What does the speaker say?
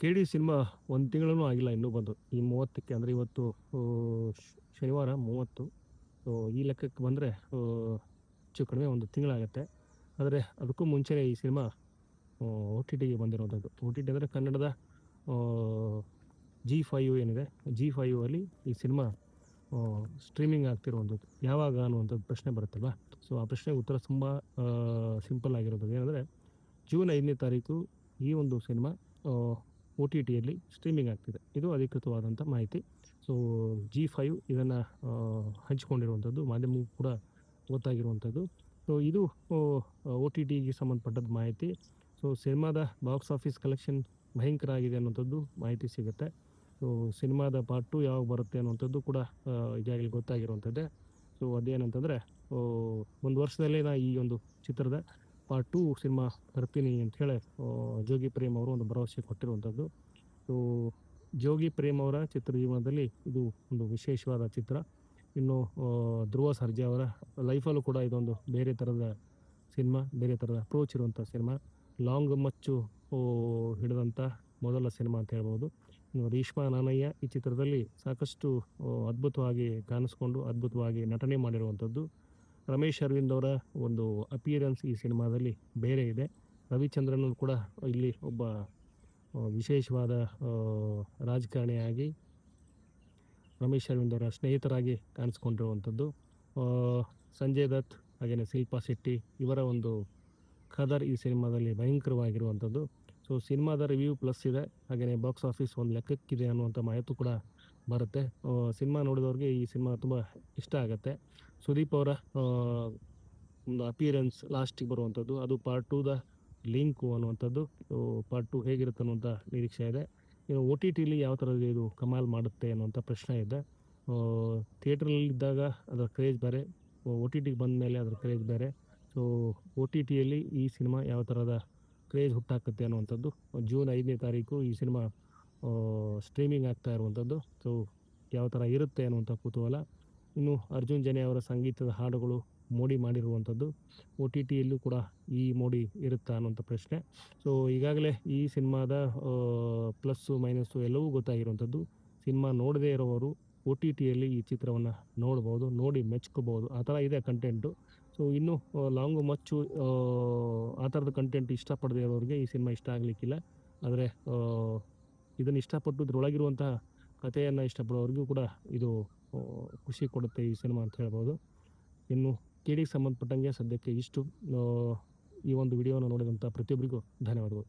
K D cinema 1 ತಿಂಗಳೂ ಆಗಿಲ್ಲ ಇನ್ನೂ ಬಂದು. ಈ 30ಕ್ಕೆ ಅಂದರೆ ಇವತ್ತು ಆ, ಶನಿವಾರ 30. ಸೊ ಈ ಲೆಕ್ಕಕ್ಕೆ ಬಂದರೆ ಹೆಚ್ಚು ಕಡಿಮೆ 1 ತಿಂಗಳಾಗತ್ತೆ. ಆದರೆ ಅದಕ್ಕೂ ಮುಂಚೆನೇ ಈ ಸಿನಿಮಾ ಒ ಟಿ ಟಿಗೆ ಬಂದಿರುವಂಥದ್ದು. ಒ ಟಿ ಟಿ ಅಂದರೆ ಕನ್ನಡದ ಆ, ಜಿ5 ಏನಿದೆ, ಜಿ5 ಅಲ್ಲಿ ಈ ಸಿನಿಮಾ ಸ್ಟ್ರೀಮಿಂಗ್ ಆಗ್ತಿರುವಂಥದ್ದು. ಯಾವಾಗ ಅನ್ನುವಂಥದ್ದು ಪ್ರಶ್ನೆ ಬರುತ್ತಲ್ವಾ? ಸೊ ಆ ಪ್ರಶ್ನೆಗೆ ಉತ್ತರ ತುಂಬ ಸಿಂಪಲ್ ಆಗಿರೋದು. ಏನಂದರೆ ಜೂನ್ 5ನೇ ತಾರೀಕು ಈ ಒಂದು ಸಿನಿಮಾ ಒ ಟಿ ಟಿಯಲ್ಲಿ ಸ್ಟ್ರೀಮಿಂಗ್ ಆಗ್ತಿದೆ. ಇದು ಅಧಿಕೃತವಾದಂಥ ಮಾಹಿತಿ. ಸೊ ಜಿ5 ಇದನ್ನು ಹಂಚಿಕೊಂಡಿರುವಂಥದ್ದು, ಮಾಧ್ಯಮಕ್ಕೂ ಕೂಡ ಗೊತ್ತಾಗಿರುವಂಥದ್ದು. ಸೊ ಇದು ಒ ಟಿ ಟಿಗೆ ಸಂಬಂಧಪಟ್ಟದ್ದು ಮಾಹಿತಿ. ಸೊ ಸಿನಿಮಾದ ಬಾಕ್ಸ್ ಆಫೀಸ್ ಕಲೆಕ್ಷನ್ ಭಯಂಕರ ಆಗಿದೆ ಅನ್ನುವಂಥದ್ದು ಮಾಹಿತಿ ಸಿಗುತ್ತೆ. ಸೊ ಸಿನಿಮಾದ ಪಾರ್ಟ್ 2 ಯಾವಾಗ ಬರುತ್ತೆ ಅನ್ನುವಂಥದ್ದು ಕೂಡ ಈಗಾಗಲೇ ಗೊತ್ತಾಗಿರುವಂಥದ್ದೇ. ಸೊ ಅದೇನಂತಂದರೆ, ಒಂದು ವರ್ಷದಲ್ಲೇ ಈ ಒಂದು ಚಿತ್ರದ ಪಾರ್ಟ್ 2 ಸಿನಿಮಾ ತರ್ತೀನಿ ಅಂಥೇಳಿ ಜೋಗಿ ಪ್ರೇಮ್ ಅವರು ಒಂದು ಭರವಸೆ ಕೊಟ್ಟಿರುವಂಥದ್ದು. ಸೊ ಜೋಗಿ ಪ್ರೇಮ್ ಅವರ ಚಿತ್ರ ಜೀವನದಲ್ಲಿ ಇದು ಒಂದು ವಿಶೇಷವಾದ ಚಿತ್ರ. ಇನ್ನು ಧ್ರುವ ಸರ್ಜಾ ಅವರ ಲೈಫಲ್ಲೂ ಕೂಡ ಇದೊಂದು ಬೇರೆ ಥರದ ಸಿನಿಮಾ, ಬೇರೆ ಥರದ ಅಪ್ರೋಚ್ ಇರುವಂಥ ಸಿನಿಮಾ. ಲಾಂಗ್ ಮಚ್ಚು ಹಿಡಿದಂಥ ಮೊದಲ ಸಿನಿಮಾ ಅಂತ ಹೇಳ್ಬೋದು. ಇನ್ನು ರೇಷ್ಮಾ ನಾನಯ್ಯ ಈ ಚಿತ್ರದಲ್ಲಿ ಸಾಕಷ್ಟು ಅದ್ಭುತವಾಗಿ ಕಾಣಿಸ್ಕೊಂಡು ಅದ್ಭುತವಾಗಿ ನಟನೆ ಮಾಡಿರುವಂಥದ್ದು. ರಮೇಶ್ ಅರವಿಂದ್ ಅವರ ಒಂದು ಅಪಿಯರೆನ್ಸ್ ಈ ಸಿನಿಮಾದಲ್ಲಿ ಬೇರೆ ಇದೆ. ರವಿಚಂದ್ರನ್ ಕೂಡ ಇಲ್ಲಿ ಒಬ್ಬ ವಿಶೇಷವಾದ ರಾಜಕಾರಣಿಯಾಗಿ ರಮೇಶ್ ಅರವಿಂದ್ ಅವರ ಸ್ನೇಹಿತರಾಗಿ ಕಾಣಿಸ್ಕೊಂಡಿರುವಂಥದ್ದು. ಸಂಜಯ್ ದತ್ ಹಾಗೆಯೇ ಶಿಲ್ಪಾ ಶೆಟ್ಟಿ ಇವರ ಒಂದು ಖದರ್ ಈ ಸಿನಿಮಾದಲ್ಲಿ ಭಯಂಕರವಾಗಿರುವಂಥದ್ದು. ಸೊ ಸಿನಿಮಾದ ರಿವ್ಯೂ ಪ್ಲಸ್ ಇದೆ, ಹಾಗೆಯೇ ಬಾಕ್ಸ್ ಆಫೀಸ್ ಒಂದು ಲೆಕ್ಕಕ್ಕಿದೆ ಅನ್ನುವಂಥ ಮಾಹಿತಿ ಕೂಡ ಬರುತ್ತೆ. ಸಿನಿಮಾ ನೋಡಿದವ್ರಿಗೆ ಈ ಸಿನಿಮಾ ತುಂಬ ಇಷ್ಟ ಆಗುತ್ತೆ. ಸುದೀಪ್ ಅವರ ಒಂದು ಅಪಿಯರೆನ್ಸ್ ಲಾಸ್ಟಿಗೆ ಬರುವಂಥದ್ದು, ಅದು ಪಾರ್ಟ್ 2ದ ಲಿಂಕು ಅನ್ನುವಂಥದ್ದು. ಪಾರ್ಟ್ 2 ಹೇಗಿರುತ್ತೆ ಅನ್ನುವಂಥ ನಿರೀಕ್ಷೆ ಇದೆ. ಇನ್ನು ಒ ಟಿ ಟಿಲಿ ಯಾವ ಥರದ ಇದು ಕಮಾಲ್ ಮಾಡುತ್ತೆ ಅನ್ನುವಂಥ ಪ್ರಶ್ನೆ ಇದೆ. ಥಿಯೇಟ್ರಲ್ಲಿದ್ದಾಗ ಅದರ ಕ್ರೇಜ್ ಬೇರೆ, ಒ ಟಿ ಟಿಗೆ ಬಂದ ಮೇಲೆ ಅದರ ಕ್ರೇಜ್ ಬೇರೆ. ಸೊ ಒ ಟಿ ಟಿಯಲ್ಲಿ ಈ ಸಿನಿಮಾ ಯಾವ ಥರದ ಕ್ರೇಜ್ ಹುಟ್ಟಾಕುತ್ತೆ ಅನ್ನುವಂಥದ್ದು. ಜೂನ್ 5ನೇ ತಾರೀಕು ಈ ಸಿನಿಮಾ ಸ್ಟ್ರೀಮಿಂಗ್ ಆಗ್ತಾ ಇರುವಂಥದ್ದು. ಸೊ ಯಾವ ಥರ ಇರುತ್ತೆ ಅನ್ನುವಂಥ ಕುತೂಹಲ. ಇನ್ನು ಅರ್ಜುನ್ ಜನ್ಯ ಅವರ ಸಂಗೀತದ ಹಾಡುಗಳು ಮೋಡಿ ಮಾಡಿರುವಂಥದ್ದು. ಒ ಟಿ ಟಿಯಲ್ಲೂ ಕೂಡ ಈ ಮೋಡಿ ಇರುತ್ತಾ ಅನ್ನುವಂಥ ಪ್ರಶ್ನೆ. ಸೊ ಈಗಾಗಲೇ ಈ ಸಿನಿಮಾದ ಪ್ಲಸ್ಸು ಮೈನಸ್ಸು ಎಲ್ಲವೂ ಗೊತ್ತಾಗಿರುವಂಥದ್ದು. ಸಿನಿಮಾ ನೋಡದೇ ಇರೋವರು ಒ ಟಿ ಟಿಯಲ್ಲಿ ಈ ಚಿತ್ರವನ್ನು ನೋಡ್ಬೋದು, ನೋಡಿ ಮೆಚ್ಕೋಬೋದು. ಆ ಥರ ಇದೆ ಕಂಟೆಂಟು. ಸೊ ಇನ್ನು ಲಾಂಗು ಮಚ್ಚು ಆ ಥರದ ಕಂಟೆಂಟ್ ಇಷ್ಟಪಡದೇ ಇರೋರಿಗೆ ಈ ಸಿನಿಮಾ ಇಷ್ಟ ಆಗಲಿಕ್ಕಿಲ್ಲ. ಆದರೆ ಇದನ್ನು ಇಷ್ಟಪಟ್ಟು ಇದರೊಳಗಿರುವಂತಹ ಕಥೆಯನ್ನು ಇಷ್ಟಪಡೋರಿಗೂ ಕೂಡ ಇದು ಖುಷಿ ಕೊಡುತ್ತೆ ಈ ಸಿನಿಮಾ ಅಂತ ಹೇಳ್ಬೋದು. ಇನ್ನು ಕೆ ಡಿಗೆ ಸಂಬಂಧಪಟ್ಟಂಗೆ ಸದ್ಯಕ್ಕೆ ಇಷ್ಟು. ಈ ಒಂದು ವಿಡಿಯೋನ ನೋಡಿದಂಥ ಪ್ರತಿಯೊಬ್ಬರಿಗೂ ಧನ್ಯವಾದಗಳು.